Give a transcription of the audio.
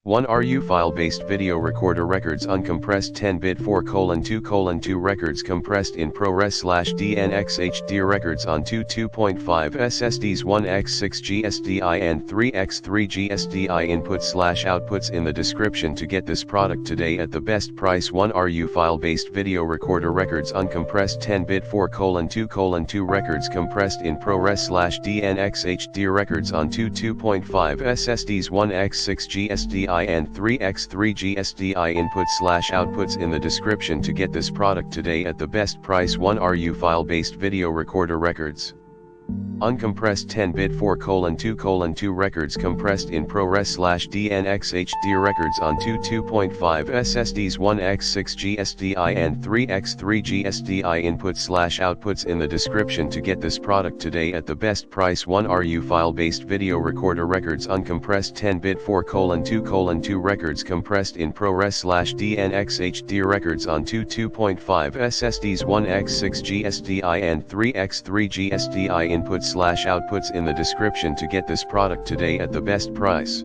1 RU file-based video recorder records uncompressed 10-bit 4:2:2 records compressed in ProRes/DNx HD records on two 2.5 SSDs 1x6 GSDI and 3x3 GSDI inputs/outputs in the description to get this product today at the best price. 1 RU file-based video recorder records uncompressed 10-bit 4:2:2 records compressed in ProRes/DNx HD records on two 2.5 SSDs 1x6 GSDI and 3x3 GSDI inputs/outputs in the description to get this product today at the best price. 1 RU file-based video recorder records. Uncompressed 10-bit 4:2:2 records compressed in ProRes/DNx HD records on two 2.5 SSDs 1x6 GSDI and 3x3 GSDI inputs/outputs in the description to get this product today at the best price. 1 RU file-based video recorder records uncompressed 10-bit 4:2:2 records compressed in ProRes/DNx HD records on two 2.5 SSDs 1x6 GSDI and 3x3 GSDI inputs/outputs in the description to get this product today at the best price.